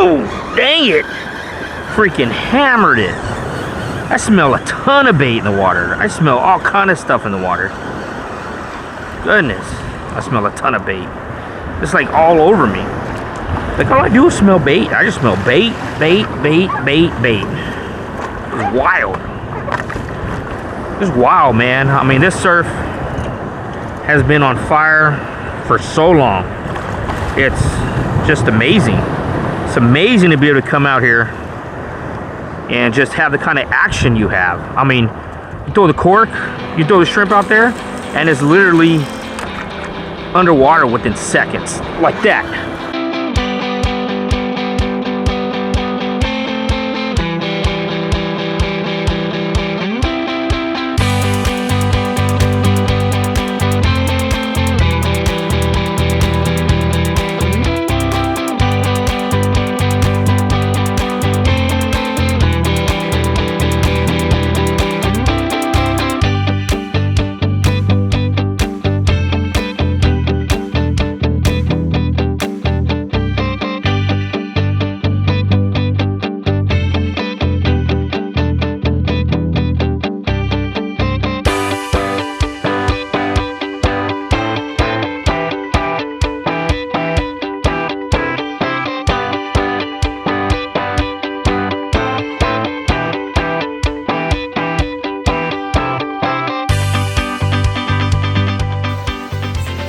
Oh, dang it. Freaking hammered it. I smell a ton of bait in the water. I smell all kind of stuff in the water. Goodness. I smell a ton of bait. It's like all over me. Like all I do is smell bait. I just smell bait, bait, bait, bait, bait. It's wild. It's wild, man. I mean, this surf has been on fire for so long. It's just amazing. It's amazing to be able to come out here and just have the kind of action you have. I mean, you throw the cork, you throw the shrimp out there, and it's literally underwater within seconds, like that.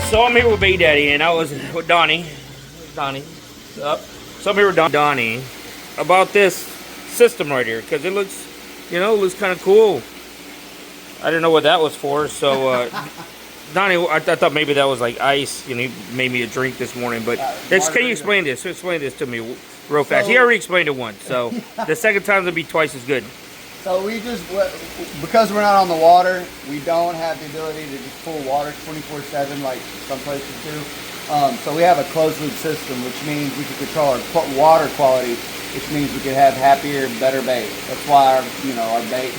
So I'm here with Bait Daddy, and I was with Donnie. Up. So I'm here with Donnie about this system right here, because it looks, you know, it looks kind of cool. I didn't know what that was for, so Donnie, I thought maybe that was like ice. You know, he made me a drink this morning, but can you explain this? Explain this to me real fast. He already explained it once, so the second time it'll be twice as good. So we just, because we're not on the water, we don't have the ability to just pull water 24/7 like some places do. So we have a closed loop system, which means we can control our water quality, which means we can have happier, better bait. That's why our bait.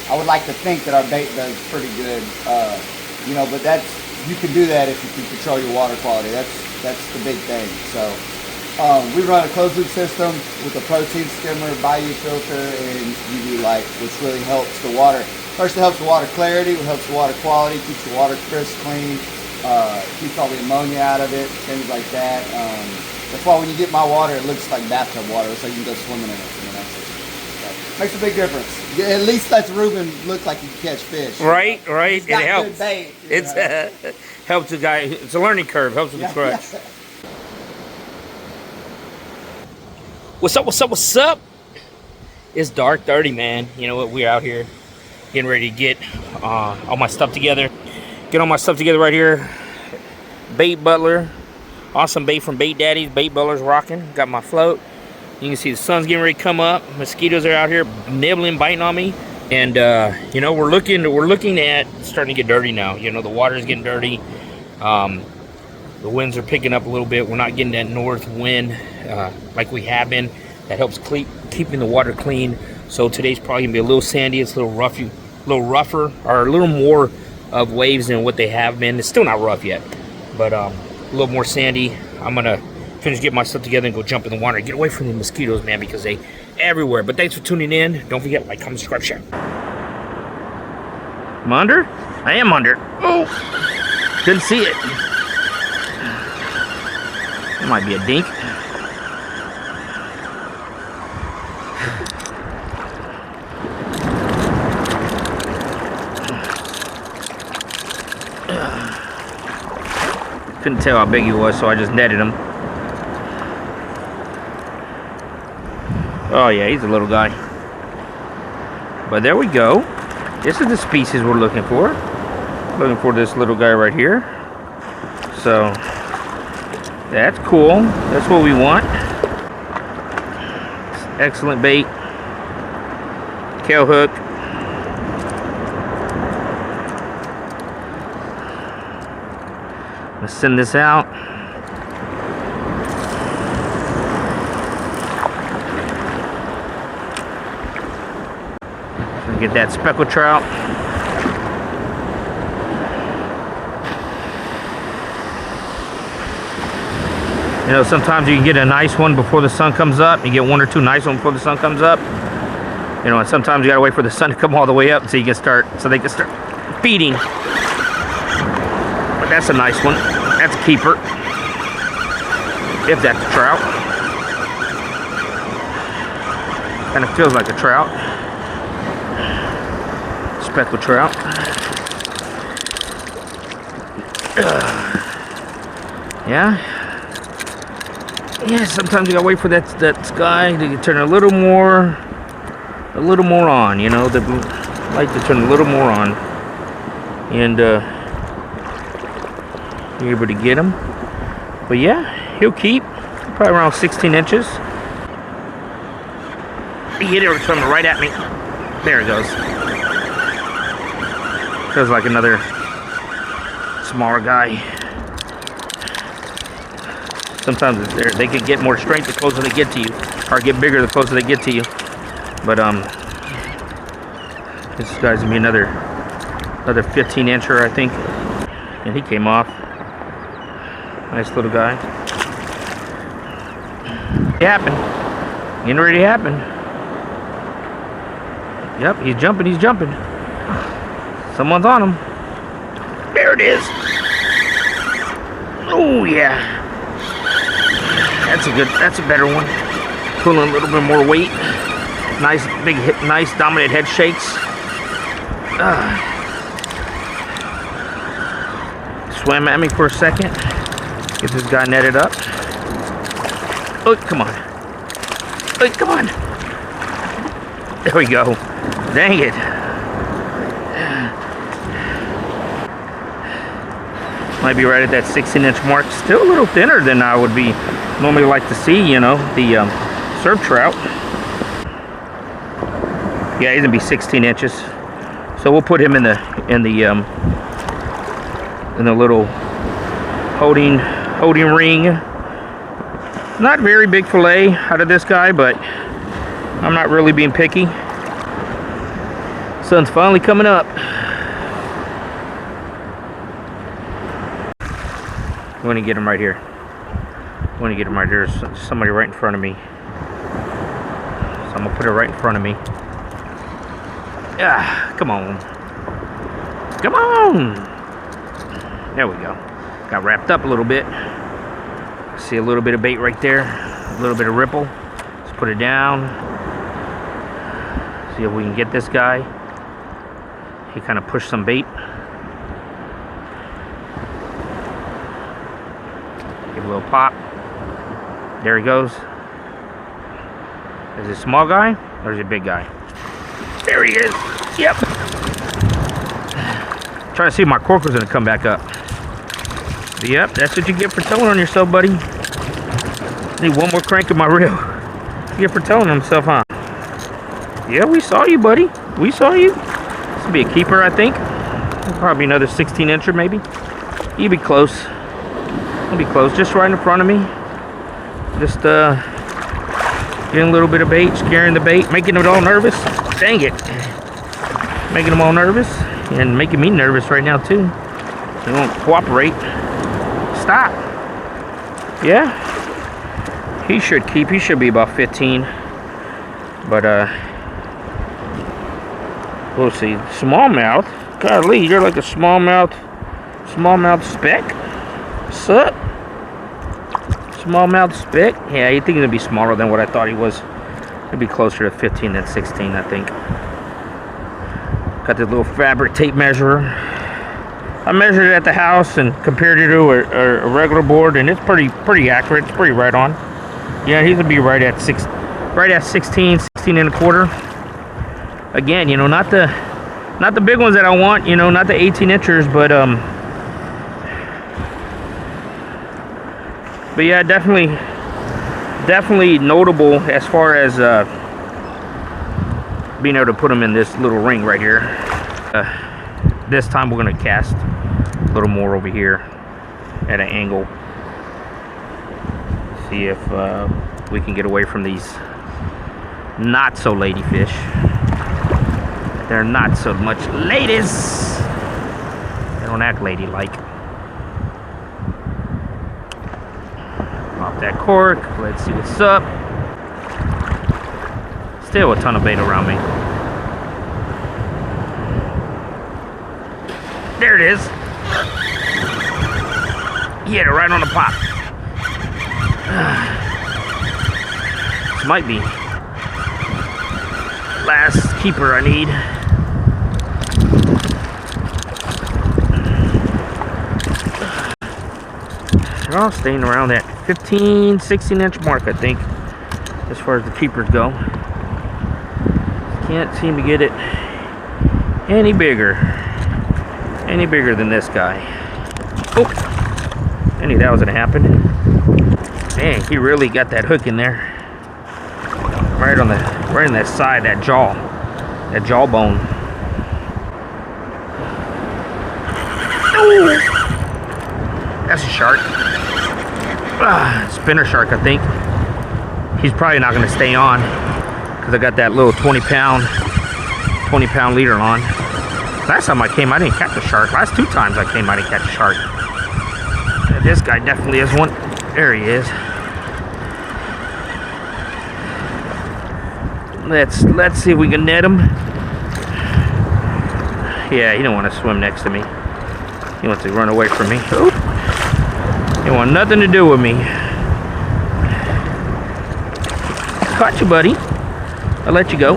I would like to think that our bait does pretty good, but you can do that if you can control your water quality. That's the big thing. So. We run a closed loop system with a protein skimmer, bayou filter, and UV light, which really helps the water. First, it helps the water clarity, it helps the water quality, keeps the water crisp, clean, keeps all the ammonia out of it, things like that. That's why when you get my water, it looks like bathtub water. It's like you can go swimming in it. So, makes a big difference. At least lets Ruben look like he can catch fish. Right. It helps. Good bait, It's helps the guy. It's a learning curve. Helps with the crutch. What's up? It's dark 30, man. You know what? We're out here getting ready to get all my stuff together. Get all my stuff together right here. Bait Butler. Awesome bait from Bait Daddy's. Bait Butler's rocking. Got my float. You can see the sun's getting ready to come up. Mosquitoes are out here nibbling, biting on me. And, we're looking at starting to get dirty now. You know, the water's getting dirty. The winds are picking up a little bit. We're not getting that north wind like we have been. That helps keeping the water clean. So today's probably gonna be a little sandy. It's a little rougher, or a little more of waves than what they have been. It's still not rough yet, but a little more sandy. I'm gonna finish getting my stuff together and go jump in the water. Get away from the mosquitoes, man, because they everywhere. But thanks for tuning in. Don't forget, like, comment, subscribe, share. I'm under? I am under. Oh, didn't see it. It might be a dink. Couldn't tell how big he was, so I just netted him. Oh yeah, he's a little guy. But there we go. This is the species we're looking for. Looking for this little guy right here. So that's cool. That's what we want. Excellent bait. Tail hook. Let's send this out. Get that speckled trout. You know, sometimes you can get a nice one before the sun comes up. You get one or two nice ones before the sun comes up. You know, and sometimes you gotta wait for the sun to come all the way up so they can start feeding. But that's a nice one. That's a keeper. If that's a trout. Kind of feels like a trout. Speckled trout. Yeah. Yeah, sometimes you gotta wait for that sky to turn a little more on, you know, the light to turn a little more on, and you're able to get him. But yeah, he'll keep probably around 16 inches. He hit it coming right at me. There it goes. Feels like another smaller guy. Sometimes they can get more strength the closer they get to you, or get bigger the closer they get to you. But this guy's gonna be another 15 incher, I think. And he came off. Nice little guy. It happened. It already happened. Yep, he's jumping. Someone's on him. There it is. Oh yeah. That's a better one. Pulling a little bit more weight. Nice big hit, nice dominant head shakes. Swam at me for a second. Get this guy netted up. Oh, come on. Oh, come on. There we go. Dang it. Might be right at that 16-inch mark. Still a little thinner than I would be normally like to see, you know, the surf trout. Yeah, he's gonna be 16 inches. So we'll put him in the little holding ring. Not very big fillet out of this guy, but I'm not really being picky. Sun's finally coming up. I'm gonna get him right here. There's somebody right in front of me. So I'm gonna put it right in front of me. Yeah, come on. There we go. Got wrapped up a little bit. See a little bit of bait right there. A little bit of ripple. Let's put it down. See if we can get this guy. He kind of pushed some bait. Give a little pop. There he goes. Is it a small guy or is it a big guy? There he is. Yep. Trying to see if my cork was going to come back up. Yep, that's what you get for telling on yourself, buddy. Need one more crank in my reel. You get for telling on himself, huh? Yeah, we saw you, buddy. We saw you. This will be a keeper, I think. Probably another 16-incher, maybe. You'll be close. You'll be close. Just right in front of me. Just getting a little bit of bait, scaring the bait, making them all nervous. Dang it. Making them all nervous. And making me nervous right now, too. They won't cooperate. Stop. Yeah. He should keep. He should be about 15. But, we'll see. Smallmouth. Golly, you're like a smallmouth speck. What's up? Smallmouth speck. Yeah, you think he's gonna be smaller than what I thought he was. He'd be closer to 15 than 16, I think. Got this little fabric tape measurer. I measured it at the house and compared it to a regular board, and it's pretty accurate. It's pretty right on. Yeah, he's gonna be right at 16, 16 and a quarter. Again, you know, not the big ones that I want, you know, not the 18 inchers, but yeah, definitely notable as far as being able to put them in this little ring right here. This time we're gonna cast a little more over here at an angle. See if we can get away from these not so lady fish. They're not so much ladies. They don't act ladylike. I'll Pop that cork. Let's see what's up. Still a ton of bait around me. There it is. Hit it right on the pop. This might be last keeper I need. They're all staying around that 15, 16-inch mark, I think, as far as the keepers go. Can't seem to get it any bigger than this guy. Oh, I knew that was gonna happen. Dang, he really got that hook in there, right in that side, that jawbone. Oh, that's a shark. Spinner shark, I think. He's probably not gonna stay on because I got that little 20-pound leader on. Last time I came, I didn't catch a shark. Last 2 times I came, I didn't catch a shark. And this guy definitely is one. There he is. Let's see if we can net him. Yeah, he don't want to swim next to me. He wants to run away from me. Oop. He want nothing to do with me. Caught you, buddy. I'll let you go.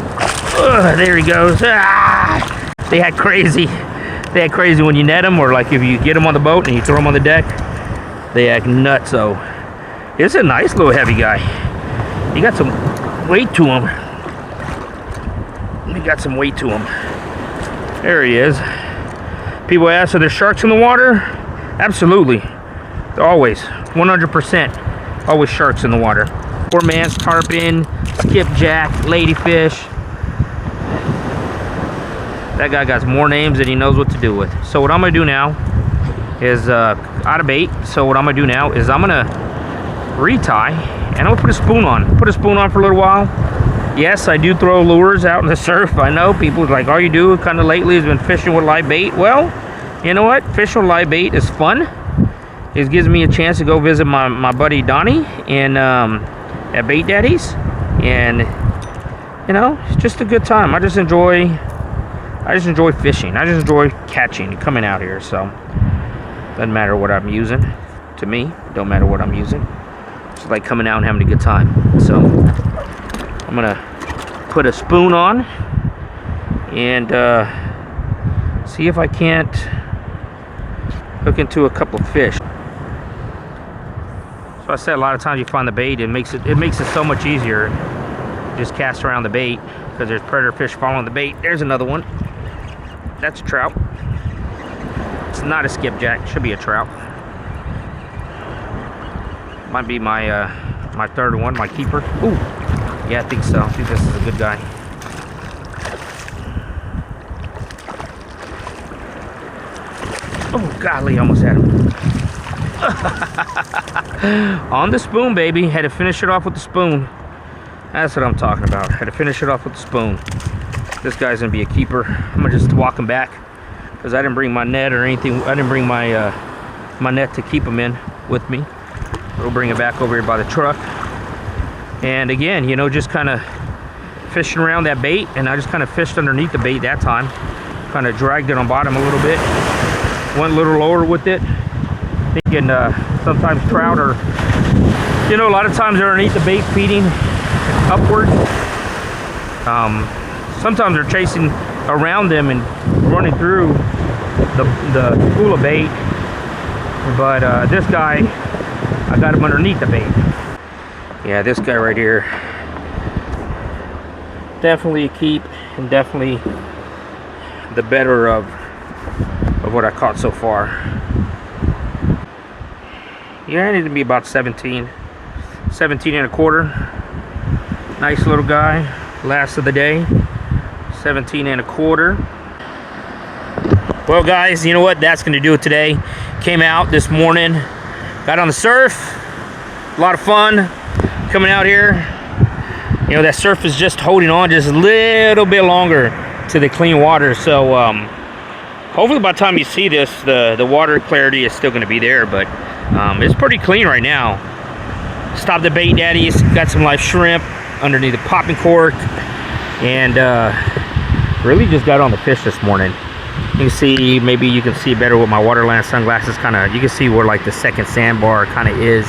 There he goes. Ah! They act crazy. They act crazy when you net them, or like if you get them on the boat and you throw them on the deck. They act nuts. So it's a nice little heavy guy. He got some weight to him. He got some weight to him. There he is. People ask, are there sharks in the water? Absolutely. Always. 100%. Always sharks in the water. Poor man's tarpon, skipjack, ladyfish. That guy got more names than he knows what to do with. So what I'm gonna do now is out of bait. So what I'm gonna do now is I'm gonna retie and I'm gonna put a spoon on. Put a spoon on for a little while. Yes, I do throw lures out in the surf. I know people are like, all you do kind of lately has been fishing with live bait. Well, you know what? Fishing with live bait is fun. It gives me a chance to go visit my buddy Donnie and at Bait Daddy's, and you know, it's just a good time. I just enjoy fishing. I just enjoy catching and coming out here. So doesn't matter what I'm using. To me, it don't matter what I'm using. It's like coming out and having a good time. So I'm gonna put a spoon on and see if I can't hook into a couple of fish. So I said a lot of times you find the bait, it makes it so much easier. Just cast around the bait because there's predator fish following the bait. There's another one. That's a trout. It's not a skipjack. Should be a trout. Might be my my third one, my keeper. Ooh, yeah, I think so. I think this is a good guy. Oh, golly, almost had him. On the spoon, baby. Had to finish it off with the spoon. That's what I'm talking about. Had to finish it off with the spoon. This guy's gonna be a keeper. I'm gonna just walk him back because I didn't bring my net or anything. I didn't bring my my net to keep him in with me. We'll bring it back over here by the truck. And again, you know, just kind of fishing around that bait, and I just kind of fished underneath the bait that time. Kind of dragged it on bottom a little bit. Went a little lower with it, thinking sometimes trout are, you know, a lot of times they're underneath the bait feeding upward. Sometimes they're chasing around them and running through the pool of bait. But this guy, I got him underneath the bait. Yeah, this guy right here, definitely a keep, and definitely the better of what I caught so far. Yeah, I need to be about 17 and a quarter. Nice little guy, last of the day. 17 and a quarter. Well guys, you know what, that's gonna do it today. Came out this morning, got on the surf, a lot of fun coming out here. You know, that surf is just holding on just a little bit longer to the clean water. So hopefully by the time you see this, the water clarity is still going to be there, but it's pretty clean right now. Stopped at Bait Daddy's, got some live shrimp underneath the popping cork, and really just got on the fish this morning. You can see, maybe you can see better with my Waterland sunglasses, kind of, you can see where like the second sandbar kind of is.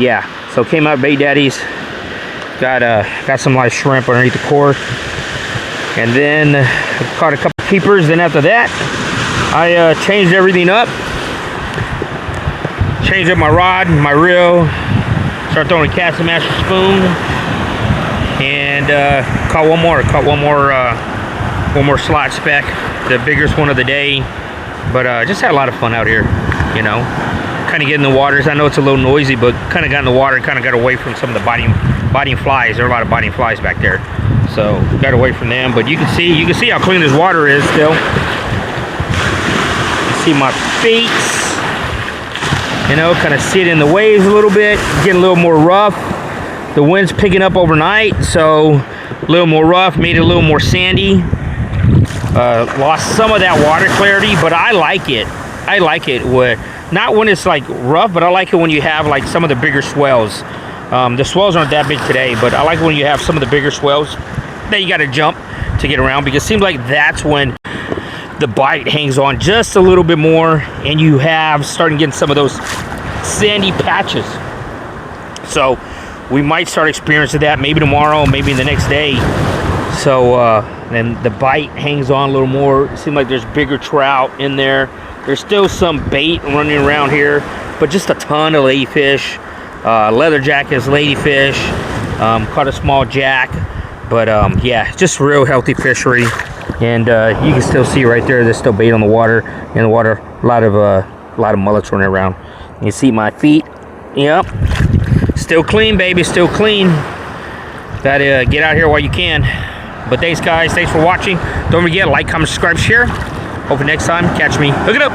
Yeah, so came out Bait Daddy's, got some live shrimp underneath the cork, and then caught a couple keepers. Then after that, I changed everything up. Changed up my rod, my reel, start throwing a Casting Master spoon, and caught one more slot speck, the biggest one of the day. But just had a lot of fun out here, you know. Kind of get in the waters. I know it's a little noisy, but kind of got in the water and kind of got away from some of the biting flies. There are a lot of biting flies back there, so got away from them. But you can see how clean this water is still. You see my feet. You know, kind of sit in the waves a little bit, getting a little more rough. The wind's picking up overnight, so a little more rough, made it a little more sandy. Lost some of that water clarity, but I like it. I like it not when it's like rough, but I like it when you have like some of the bigger swells. The swells aren't that big today, but I like it when you have some of the bigger swells that you got to jump to get around, because it seems like that's when the bite hangs on just a little bit more, and you have starting getting some of those sandy patches. So we might start experiencing that maybe tomorrow, maybe the next day. So then the bite hangs on a little more. It seems like there's bigger trout in there. There's still some bait running around here, but just a ton of ladyfish. Leatherjack is ladyfish. Caught a small jack, but yeah, just real healthy fishery. And you can still see right there, there's still bait on the water. In the water, a lot of mullets running around. You see my feet? Yep. Still clean, baby. Still clean. Gotta get out here while you can. But thanks, guys. Thanks for watching. Don't forget, like, comment, subscribe, share. Hopefully next time, catch me. Hook it up.